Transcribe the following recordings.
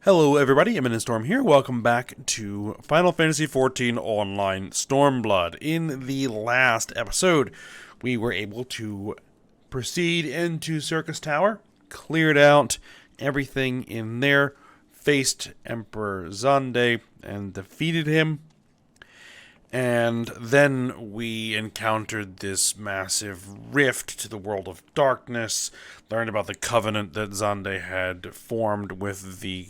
Hello everybody, I'm Storm here. Welcome back to Final Fantasy XIV Online Stormblood. In the last episode, we were able to proceed into Circus Tower, cleared out everything in there, faced Emperor Xande and defeated him. And then we encountered this massive rift to the world of darkness, learned about the covenant that Xande had formed with the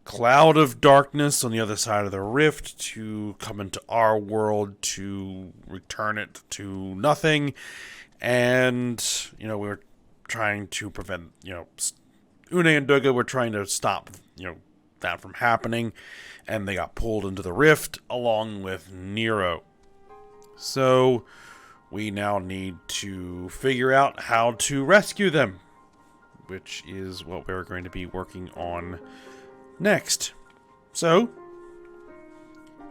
cloud of darkness on the other side of the rift to come into our world to return it to nothing. And, we were trying to prevent, Une and Doga were trying to stop, that from happening, and they got pulled into the rift along with Nero. So we now need to figure out how to rescue them, which is what we're going to be working on next. So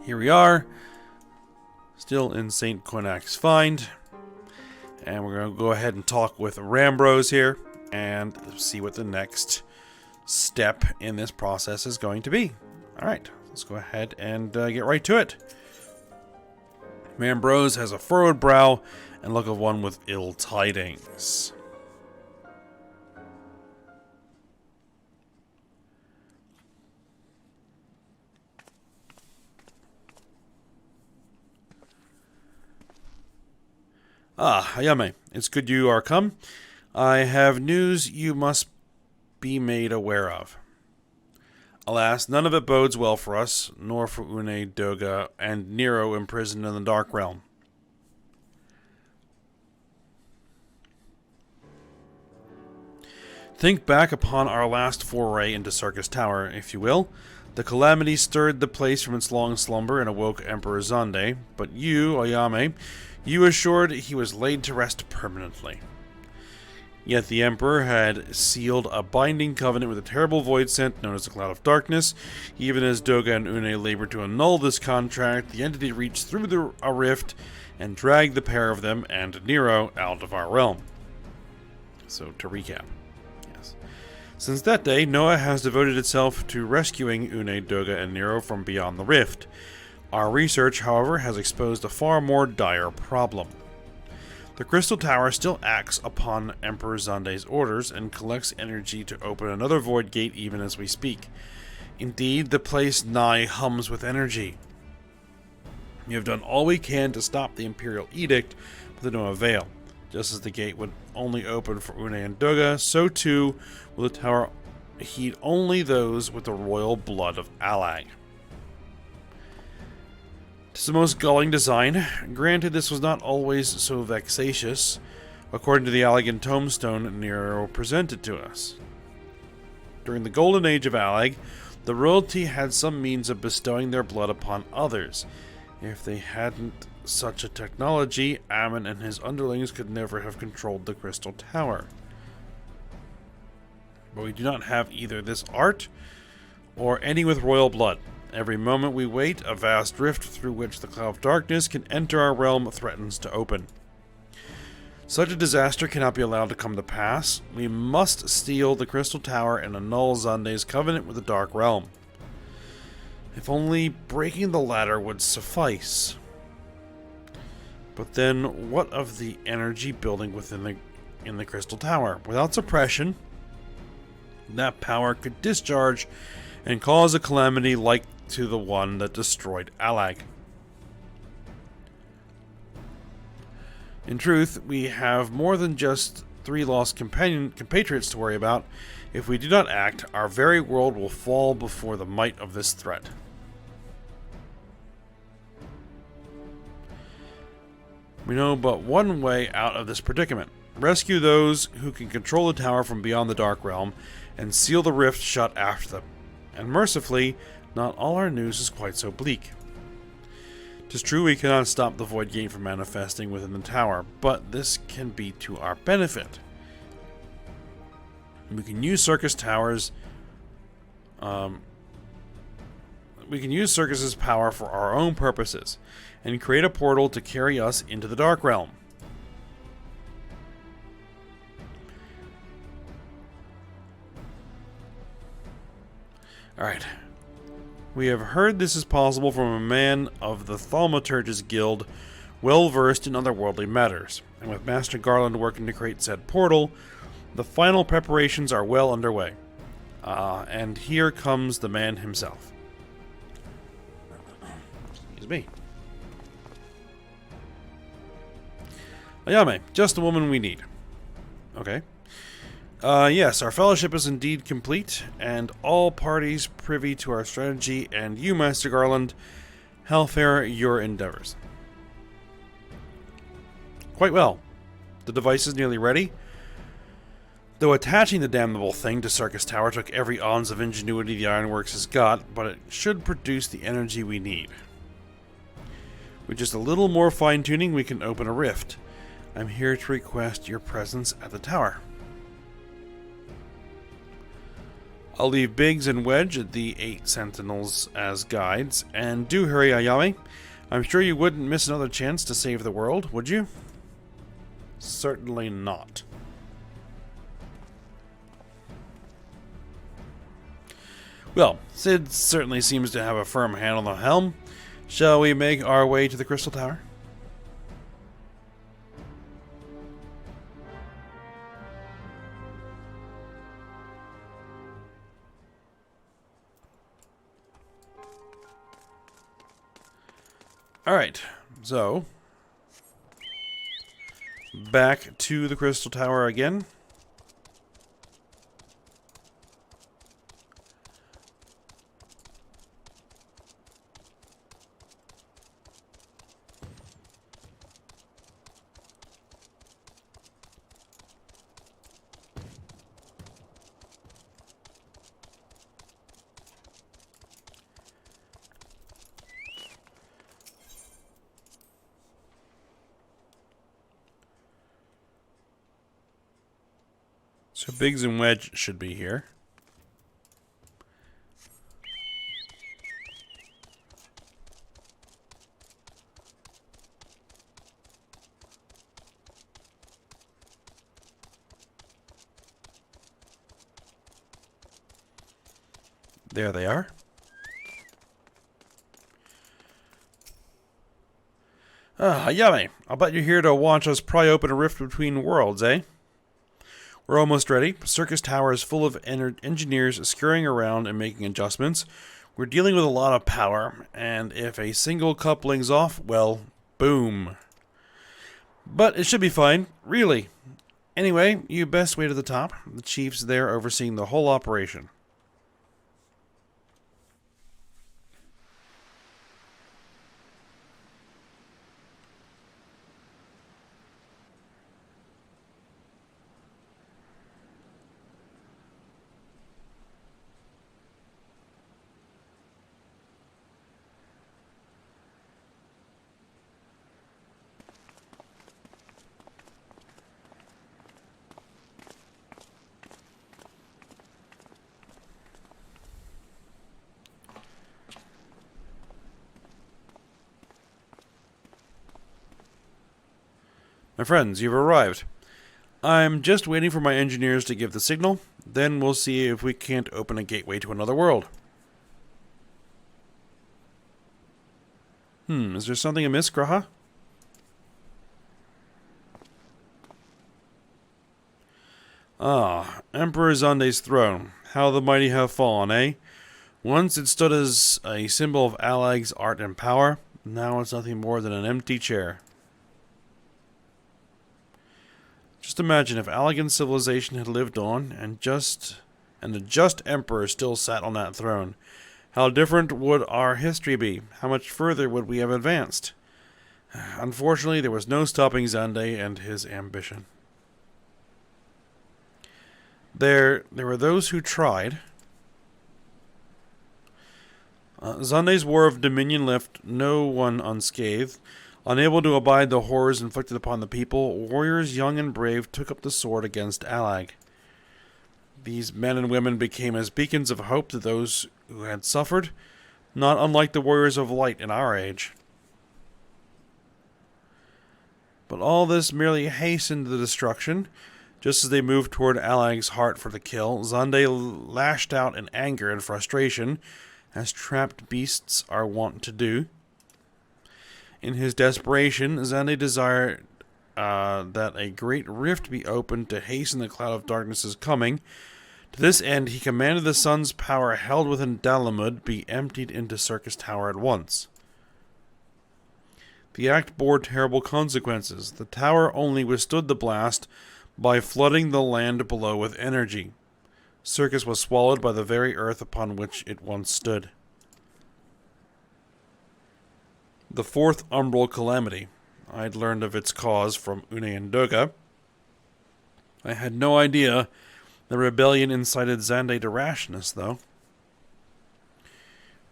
here we are, still in St. Quinac's Find, and we're going to go ahead and talk with Rambros here and see what the next step in this process is going to be. Alright, let's go ahead and get right to it. Rambros has a furrowed brow and look of one with ill tidings. Ah, Ayame, it's good you are come. I have news you must be made aware of. Alas, none of it bodes well for us, nor for Une, Doga, and Nero imprisoned in the Dark Realm. Think back upon our last foray into Circus Tower, if you will. The calamity stirred the place from its long slumber and awoke Emperor Xande, but you, Ayame, you assured he was laid to rest permanently. Yet the Emperor had sealed a binding covenant with a terrible void scent known as the Cloud of Darkness. Even as Doga and Une labored to annul this contract, the entity reached through a rift and dragged the pair of them and Nero out of our realm. So, to recap. Yes. Since that day, Noah has devoted itself to rescuing Une, Doga, and Nero from beyond the rift. Our research, however, has exposed a far more dire problem. The Crystal Tower still acts upon Emperor Xande's orders and collects energy to open another void gate even as we speak. Indeed, the place nigh hums with energy. We have done all we can to stop the Imperial Edict, but to no avail. Just as the gate would only open for Une and Doga, so too will the tower heed only those with the royal blood of Allag. It's the most galling design. Granted, this was not always so vexatious, according to the Allagan tombstone Nero presented to us. During the golden age of Allag, the royalty had some means of bestowing their blood upon others. If they hadn't such a technology, Ammon and his underlings could never have controlled the Crystal Tower. But we do not have either this art or any with royal blood. Every moment we wait, a vast rift through which the Cloud of Darkness can enter our realm threatens to open. Such a disaster cannot be allowed to come to pass. We must steal the Crystal Tower and annul Xande's covenant with the Dark Realm. If only breaking the latter would suffice. But then, what of the energy building in the Crystal Tower? Without suppression, that power could discharge and cause a calamity like to the one that destroyed Allag. In truth, we have more than just 3 lost compatriots to worry about. If we do not act, our very world will fall before the might of this threat. We know but one way out of this predicament. Rescue those who can control the tower from beyond the Dark Realm and seal the rift shut after them. And mercifully, not all our news is quite so bleak. 'Tis true we cannot stop the Void Gate from manifesting within the tower, but this can be to our benefit. We can use Circus's power for our own purposes, and create a portal to carry us into the Dark Realm. Alright. We have heard this is possible from a man of the Thaumaturge's Guild, well versed in otherworldly matters, and with Master Garland working to create said portal, the final preparations are well underway. And here comes the man himself. Excuse me. Ayame, just the woman we need. Okay. Yes, our fellowship is indeed complete, and all parties privy to our strategy, and you, Master Garland, how fare your endeavors? Quite well. The device is nearly ready. Though attaching the damnable thing to Circus Tower took every ounce of ingenuity the Ironworks has got, but it should produce the energy we need. With just a little more fine-tuning, we can open a rift. I'm here to request your presence at the tower. I'll leave Biggs and Wedge at the 8 Sentinels as guides, and do hurry, Ayame. I'm sure you wouldn't miss another chance to save the world, would you? Certainly not. Well, Sid certainly seems to have a firm hand on the helm. Shall we make our way to the Crystal Tower? Alright, so back to the Crystal Tower again. So Biggs and Wedge should be here. There they are. Yummy. I'll bet you're here to watch us pry open a rift between worlds, eh? We're almost ready. Circus Tower is full of engineers scurrying around and making adjustments. We're dealing with a lot of power, and if a single coupling's off, well, boom. But it should be fine, really. Anyway, you best wait at the top. The chief's there overseeing the whole operation. My friends, you've arrived. I'm just waiting for my engineers to give the signal. Then we'll see if we can't open a gateway to another world. Is there something amiss, Graha? Ah, Emperor Zande's throne. How the mighty have fallen, eh? Once it stood as a symbol of Alag's art and power. Now it's nothing more than an empty chair. Just imagine if Allagan's civilization had lived on, and the just emperor still sat on that throne. How different would our history be? How much further would we have advanced? Unfortunately, there was no stopping Zande and his ambition. There were those who tried. Zande's war of dominion left no one unscathed. Unable to abide the horrors inflicted upon the people, warriors young and brave took up the sword against Alag. These men and women became as beacons of hope to those who had suffered, not unlike the warriors of light in our age. But all this merely hastened the destruction. Just as they moved toward Alag's heart for the kill, Zande lashed out in anger and frustration, as trapped beasts are wont to do. In his desperation, Zande desired that a great rift be opened to hasten the cloud of darkness's coming. To this end, he commanded the sun's power held within Dalamud be emptied into Circus Tower at once. The act bore terrible consequences. The tower only withstood the blast by flooding the land below with energy. Circus was swallowed by the very earth upon which it once stood. The fourth umbral calamity. I'd learned of its cause from Une and Doga. I had no idea the rebellion incited Zande to rashness, though.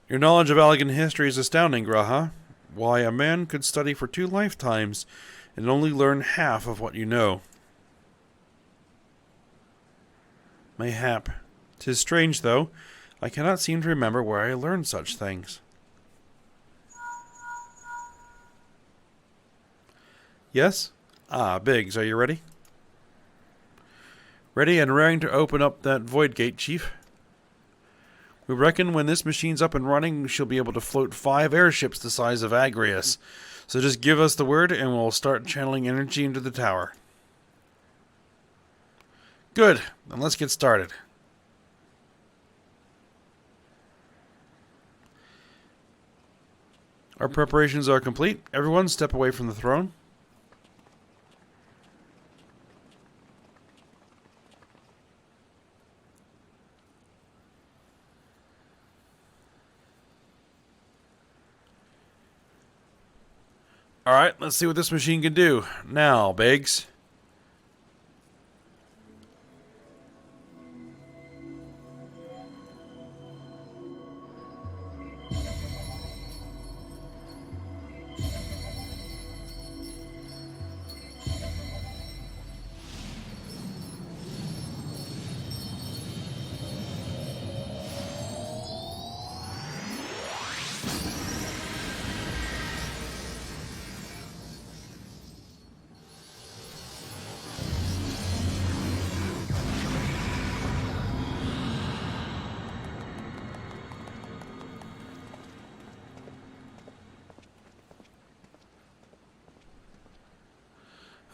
Your knowledge of Allagan history is astounding, Graha. Why, a man could study for 2 lifetimes and only learn half of what you know. Mayhap. 'Tis strange, though. I cannot seem to remember where I learned such things. Yes? Ah, Biggs, are you ready? Ready and raring to open up that void gate, Chief. We reckon when this machine's up and running, she'll be able to float 5 airships the size of Agrius. So just give us the word and we'll start channeling energy into the tower. Good. Then let's get started. Our preparations are complete. Everyone step away from the throne. Alright, let's see what this machine can do. Now, Biggs.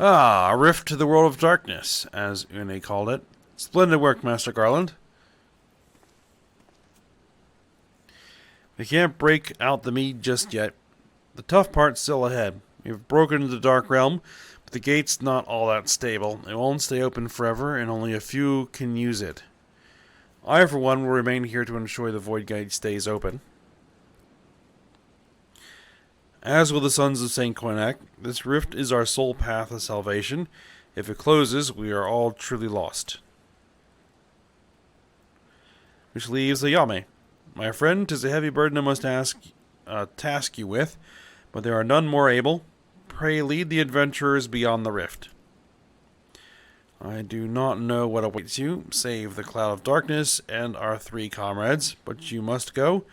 Ah, a rift to the world of darkness, as Une called it. Splendid work, Master Garland. We can't break out the mead just yet. The tough part's still ahead. We've broken into the Dark Realm, but the gate's not all that stable. It won't stay open forever, and only a few can use it. I, for one, will remain here to ensure the Void Gate stays open. As will the sons of St. Koinak, this rift is our sole path of salvation. If it closes, we are all truly lost. Which leaves Ayame. My friend, 'tis a heavy burden I must task you with, but there are none more able. Pray lead the adventurers beyond the rift. I do not know what awaits you, save the cloud of darkness and our 3 comrades, but you must go.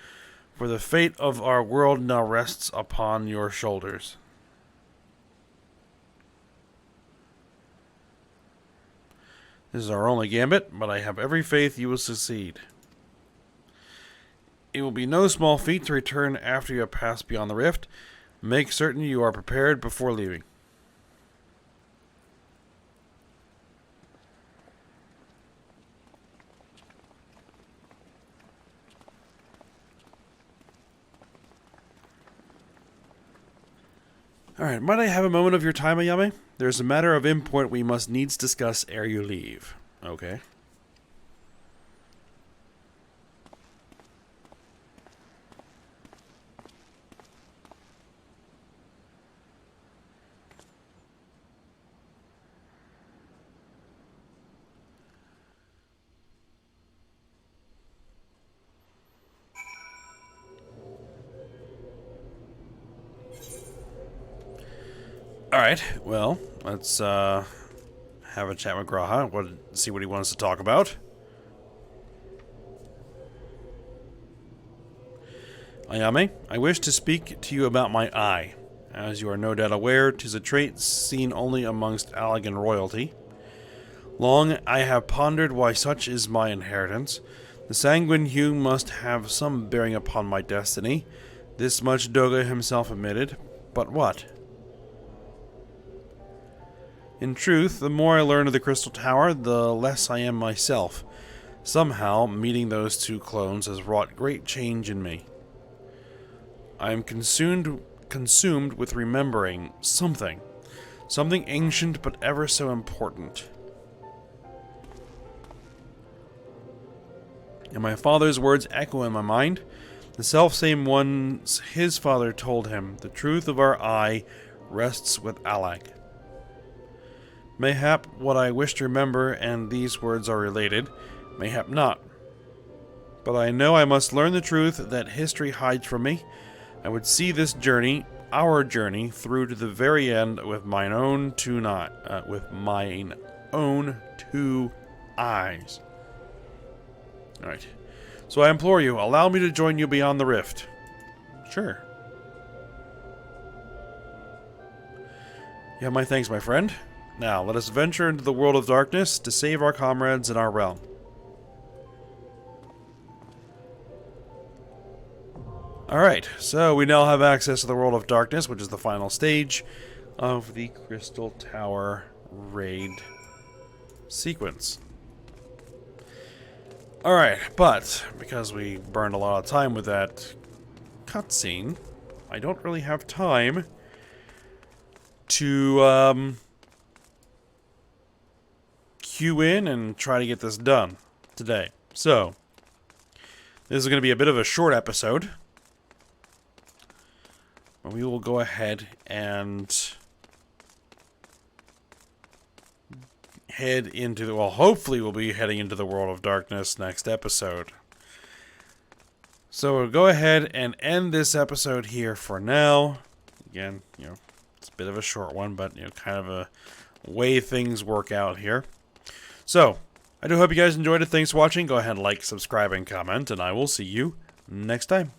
For the fate of our world now rests upon your shoulders. This is our only gambit, but I have every faith you will succeed. It will be no small feat to return after you have passed beyond the rift. Make certain you are prepared before leaving. Alright, might I have a moment of your time, Ayame? There's a matter of import we must needs discuss ere you leave. Okay. Alright, well, let's have a chat with Graha, see what he wants to talk about. Ayame, I wish to speak to you about my eye. As you are no doubt aware, 'tis a trait seen only amongst Allagan royalty. Long I have pondered why such is my inheritance. The sanguine hue must have some bearing upon my destiny. This much Doga himself admitted. But what? In truth, the more I learn of the Crystal Tower, the less I am myself. Somehow, meeting those two clones has wrought great change in me. I am consumed with remembering something. Something ancient but ever so important. And my father's words echo in my mind. The selfsame ones his father told him. The truth of our eye rests with Alag. Mayhap what I wish to remember and these words are related. Mayhap not. But I know I must learn the truth that history hides from me. I would see this journey, our journey, through to the very end with mine own two eyes. Alright. So I implore you, allow me to join you beyond the rift. Sure. You have my thanks, my friend. Now, let us venture into the world of darkness to save our comrades in our realm. Alright, so we now have access to the world of darkness, which is the final stage of the Crystal Tower raid sequence. Alright, but because we burned a lot of time with that cutscene, I don't really have time to queue in and try to get this done today. So, this is going to be a bit of a short episode. We will go ahead and head into the, well, hopefully we'll be heading into the world of darkness next episode. So we'll go ahead and end this episode here for now. Again, it's a bit of a short one, but, kind of a way things work out here. So, I do hope you guys enjoyed it. Thanks for watching. Go ahead and like, subscribe, and comment, and I will see you next time.